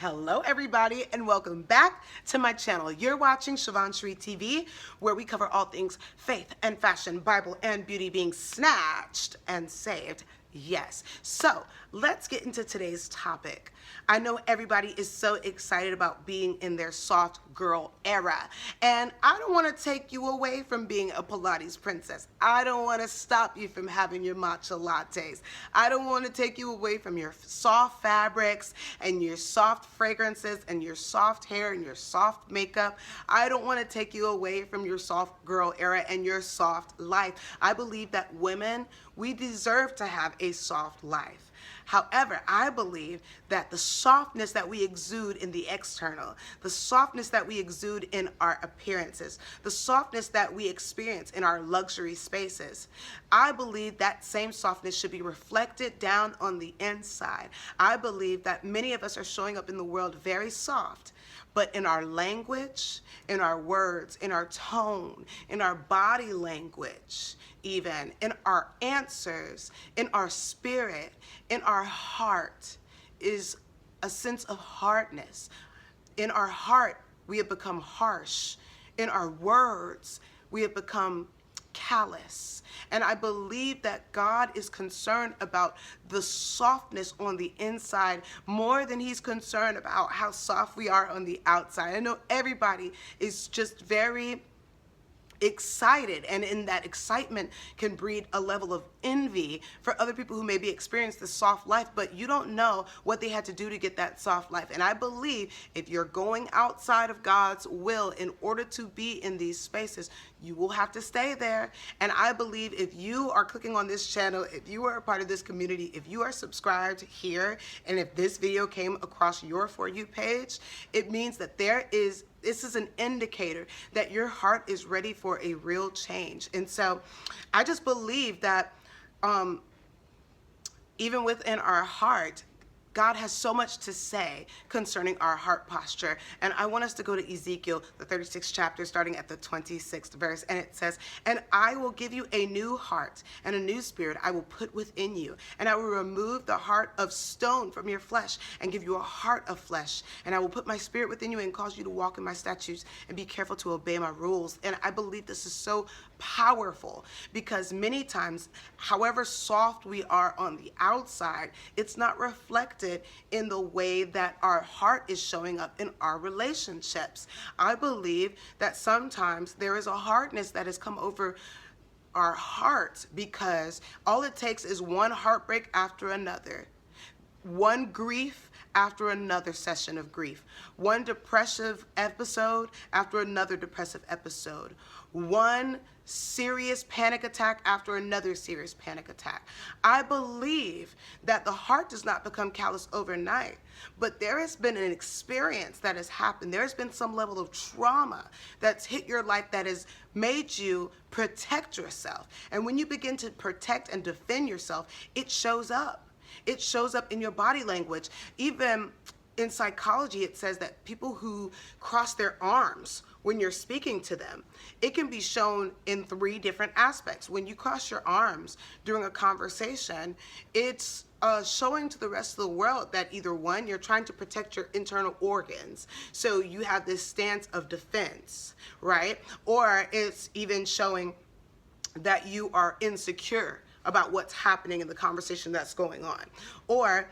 Hello everybody and welcome back to my channel. You're watching Siobhan Cherie TV, where we cover all things faith and fashion, Bible and beauty being snatched and saved. Yes. So let's get into today's topic. I know everybody is so excited about being in their soft girl era, and I don't want to take you away from being a Pilates princess. I don't want to stop you from having your matcha lattes. I don't want to take you away from your soft fabrics and your soft fragrances and your soft hair and your soft makeup. I don't want to take you away from your soft girl era and your soft life. I believe that women, we deserve to have a soft life. However, I believe that the softness that we exude in the external, the softness that we exude in our appearances, the softness that we experience in our luxury spaces, I believe that same softness should be reflected down on the inside. I believe that many of us are showing up in the world very soft, but in our language, in our words, in our tone, in our body language, even in our answers, in our spirit, in our heart is a sense of hardness. In our heart, we have become harsh. In our words, we have become callous. And I believe that God is concerned about the softness on the inside more than he's concerned about how soft we are on the outside. I know everybody is just very excited, and in that excitement can breed a level of envy for other people who maybe experience the soft life, but you don't know what they had to do to get that soft life. And I believe if you're going outside of God's will in order to be in these spaces, you will have to stay there. And I believe if you are clicking on this channel, if you are a part of this community, if you are subscribed here, and if this video came across your For You page, it means that this is an indicator that your heart is ready for a real change. And so I just believe that even within our heart, God has so much to say concerning our heart posture. And I want us to go to Ezekiel, the 36th chapter, starting at the 26th verse. And it says, "And I will give you a new heart, and a new spirit I will put within you. And I will remove the heart of stone from your flesh and give you a heart of flesh. And I will put my spirit within you and cause you to walk in my statutes and be careful to obey my rules." And I believe this is so powerful because many times, however soft we are on the outside, it's not reflected in the way that our heart is showing up in our relationships. I believe that sometimes there is a hardness that has come over our hearts because all it takes is one heartbreak after another, one grief after another session of grief, one depressive episode after another depressive episode, one serious panic attack after another serious panic attack. I believe that the heart does not become callous overnight, but there has been an experience that has happened. There's been some level of trauma that's hit your life that has made you protect yourself. And when you begin to protect and defend yourself, it shows up. It shows up in your body language. Even in psychology, it says that people who cross their arms when you're speaking to them, it can be shown in 3 different aspects. When you cross your arms during a conversation, it's showing to the rest of the world that either one, you're trying to protect your internal organs, so you have this stance of defense, right? Or it's even showing that you are insecure about what's happening in the conversation that's going on. Or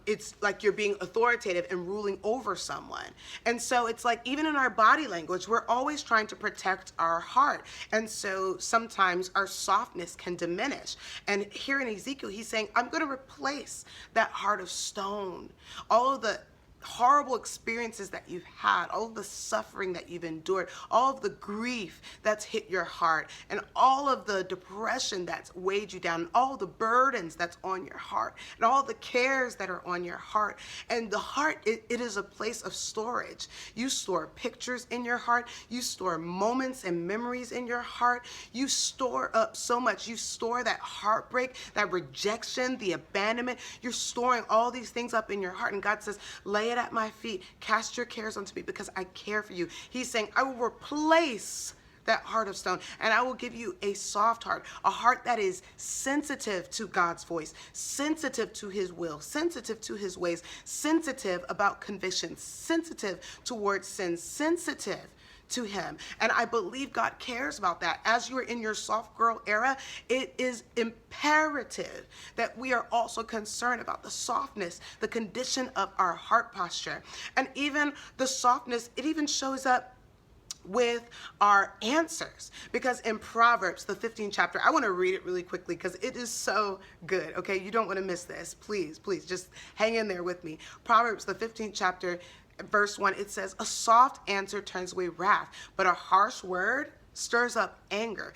it's like you're being authoritative and ruling over someone. And so it's like even in our body language, we're always trying to protect our heart. And so sometimes our softness can diminish. And here in Ezekiel, he's saying, I'm going to replace that heart of stone. All of the horrible experiences that you've had, all of the suffering that you've endured, all of the grief that's hit your heart, and all of the depression that's weighed you down, and all the burdens that's on your heart, and all the cares that are on your heart. And the heart, it is a place of storage. You store pictures in your heart. You store moments and memories in your heart. You store up so much. You store that heartbreak, that rejection, the abandonment. You're storing all these things up in your heart. And God says, lay it at my feet. Cast your cares onto me because I care for you. He's saying, I will replace that heart of stone, and I will give you a soft heart, a heart that is sensitive to God's voice, sensitive to his will, sensitive to his ways, sensitive about conviction, sensitive towards sin, sensitive to him. And I believe God cares about that. As you are in your soft girl era, it is imperative that we are also concerned about the softness, the condition of our heart posture. And even the softness, it even shows up with our answers, because in Proverbs, the 15th chapter, I want to read it really quickly because it is so good. Okay, you don't want to miss this. Please just hang in there with me. Proverbs, the 15th chapter, verse 1, it says, a soft answer turns away wrath, but a harsh word stirs up anger.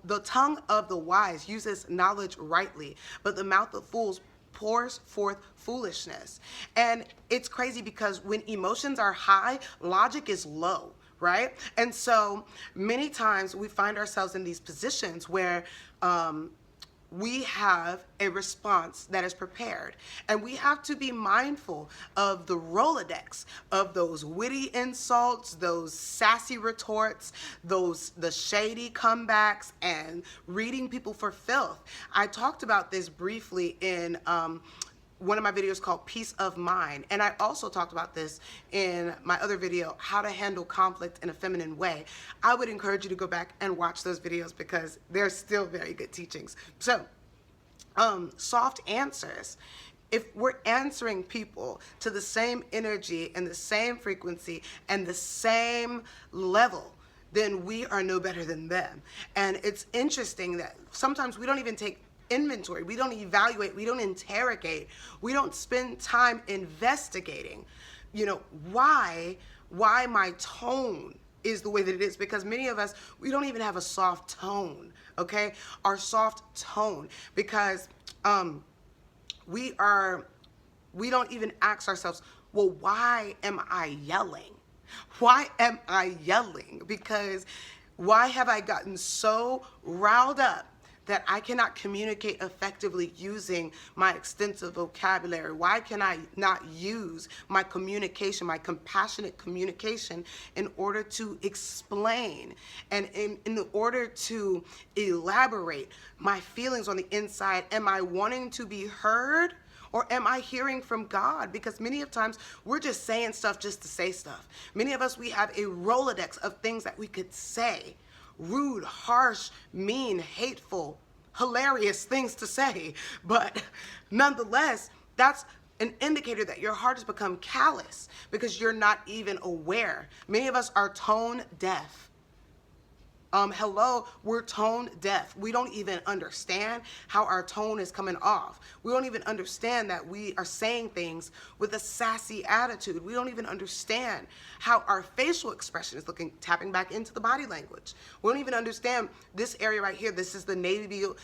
The tongue of the wise uses knowledge rightly, but the mouth of fools pours forth foolishness. And it's crazy because when emotions are high, logic is low, right? And so many times we find ourselves in these positions where we have a response that is prepared. And we have to be mindful of the Rolodex of those witty insults, those sassy retorts, the shady comebacks, and reading people for filth. I talked about this briefly in one of my videos called Peace of Mind. And I also talked about this in my other video, How to Handle Conflict in a Feminine Way. I would encourage you to go back and watch those videos because they're still very good teachings. So, soft answers. If we're answering people to the same energy and the same frequency and the same level, then we are no better than them. And it's interesting that sometimes we don't even take inventory, we don't evaluate, we don't interrogate, we don't spend time investigating, why my tone is the way that it is, because many of us, we don't even have a soft tone, okay? Our soft tone, because we don't even ask ourselves, well, why am I yelling? Why am I yelling? Because why have I gotten so riled up that I cannot communicate effectively using my extensive vocabulary? Why can I not use my communication, my compassionate communication, in order to explain and in order to elaborate my feelings on the inside? Am I wanting to be heard? Or am I hearing from God? Because many of times we're just saying stuff just to say stuff. Many of us, we have a Rolodex of things that we could say. Rude, harsh, mean, hateful, hilarious things to say. But nonetheless, that's an indicator that your heart has become callous because you're not even aware. Many of us are tone deaf. We're tone deaf. We don't even understand how our tone is coming off. We don't even understand that we are saying things with a sassy attitude. We don't even understand how our facial expression is looking, tapping back into the body language. We don't even understand this area right here. This is the nasal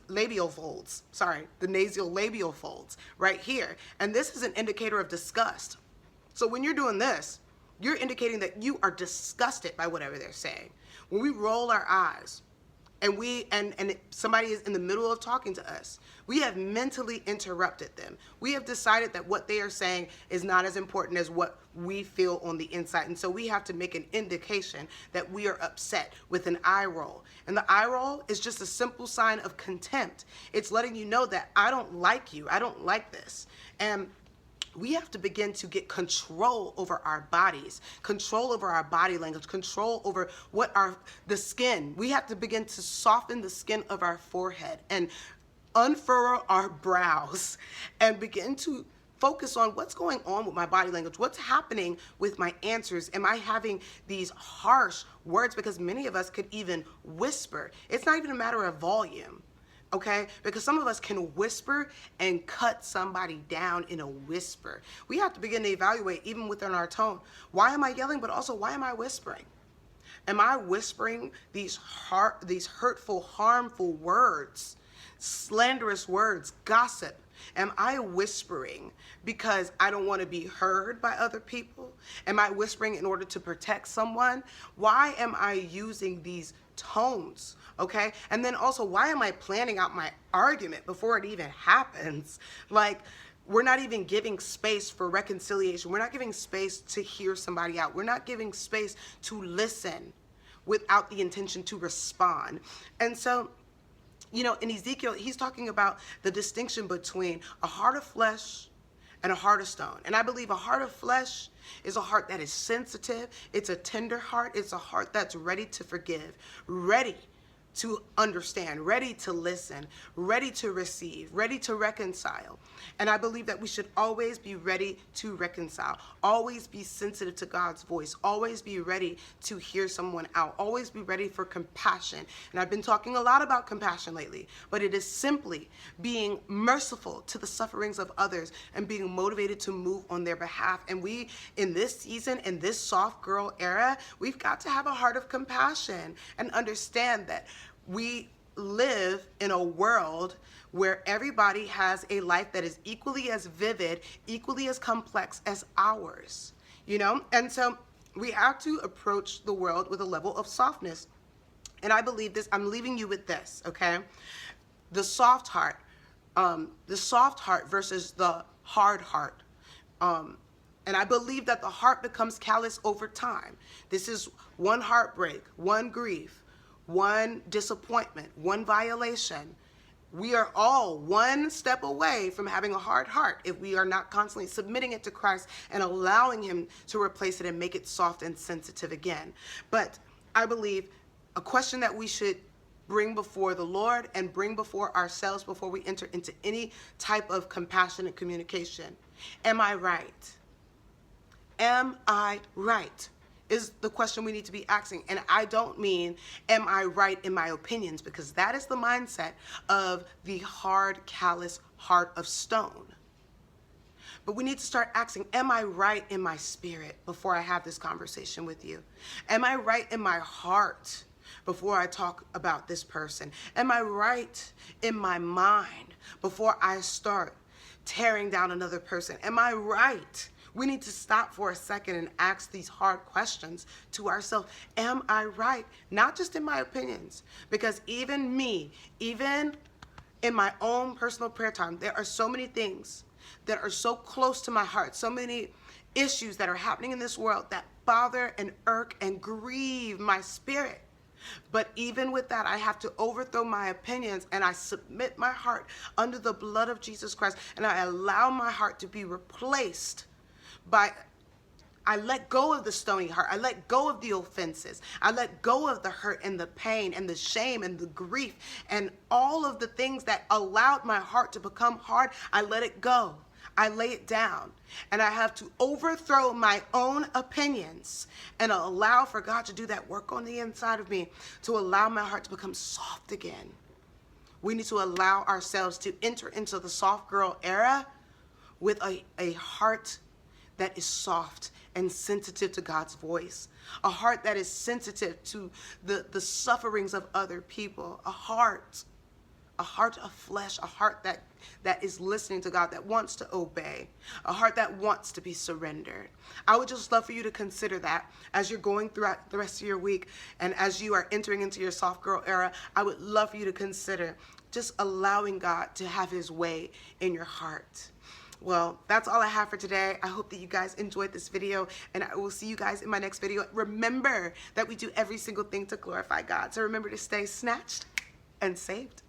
labial folds. Sorry, the nasal labial folds right here. And this is an indicator of disgust. So when you're doing this, you're indicating that you are disgusted by whatever they're saying. When we roll our eyes and somebody is in the middle of talking to us, we have mentally interrupted them. We have decided that what they are saying is not as important as what we feel on the inside. And so we have to make an indication that we are upset with an eye roll. And the eye roll is just a simple sign of contempt. It's letting you know that I don't like you. I don't like this. And we have to begin to get control over our bodies, control over our body language, control over the skin. We have to begin to soften the skin of our forehead and unfurrow our brows and begin to focus on what's going on with my body language. What's happening with my answers? Am I having these harsh words? Because many of us could even whisper. It's not even a matter of volume. Okay? Because some of us can whisper and cut somebody down in a whisper. We have to begin to evaluate, even within our tone, why am I yelling, but also why am I whispering? Am I whispering these hurtful, harmful words, slanderous words, gossip? Am I whispering because I don't want to be heard by other people? Am I whispering in order to protect someone? Why am I using these tones? Okay? And then also, why am I planning out my argument before it even happens? Like, we're not even giving space for reconciliation. We're not giving space to hear somebody out. We're not giving space to listen. without the intention to respond. And so, you know, in Ezekiel, he's talking about the distinction between a heart of flesh and a heart of stone. And I believe a heart of flesh is a heart that is sensitive. It's a tender heart. It's a heart that's ready to forgive, ready to understand, ready to listen, ready to receive, ready to reconcile. And I believe that we should always be ready to reconcile, always be sensitive to God's voice, always be ready to hear someone out, always be ready for compassion. And I've been talking a lot about compassion lately, but it is simply being merciful to the sufferings of others and being motivated to move on their behalf. And we, in this season, in this soft girl era, we've got to have a heart of compassion and understand that we live in a world where everybody has a life that is equally as vivid, equally as complex as ours, you know? And so we have to approach the world with a level of softness. And I believe this, I'm leaving you with this, okay? The soft heart versus the hard heart. And I believe that the heart becomes callous over time. This is one heartbreak, one grief, one disappointment, one violation. We are all one step away from having a hard heart if we are not constantly submitting it to Christ and allowing him to replace it and make it soft and sensitive again. But I believe a question that we should bring before the Lord and bring before ourselves before we enter into any type of compassionate communication. Am I right? Am I right? Is the question we need to be asking. And I don't mean, am I right in my opinions? Because that is the mindset of the hard, callous heart of stone. But we need to start asking, am I right in my spirit before I have this conversation with you? Am I right in my heart before I talk about this person? Am I right in my mind before I start tearing down another person? Am I right? We need to stop for a second and ask these hard questions to ourselves. Am I right? Not just in my opinions, because even me, even in my own personal prayer time, there are so many things that are so close to my heart, so many issues that are happening in this world that bother and irk and grieve my spirit. But even with that, I have to overthrow my opinions and I submit my heart under the blood of Jesus Christ, and I allow my heart to be replaced I let go of the stony heart. I let go of the offenses. I let go of the hurt and the pain and the shame and the grief and all of the things that allowed my heart to become hard. I let it go. I lay it down. And I have to overthrow my own opinions and allow for God to do that work on the inside of me, to allow my heart to become soft again. We need to allow ourselves to enter into the soft girl era with a heart that is soft and sensitive to God's voice, a heart that is sensitive to the sufferings of other people, a heart of flesh, a heart that is listening to God, that wants to obey, a heart that wants to be surrendered. I would just love for you to consider that as you're going throughout the rest of your week and as you are entering into your soft girl era. I would love for you to consider just allowing God to have his way in your heart. Well, that's all I have for today. I hope that you guys enjoyed this video, and I will see you guys in my next video. Remember that we do every single thing to glorify God. So remember to stay snatched and saved.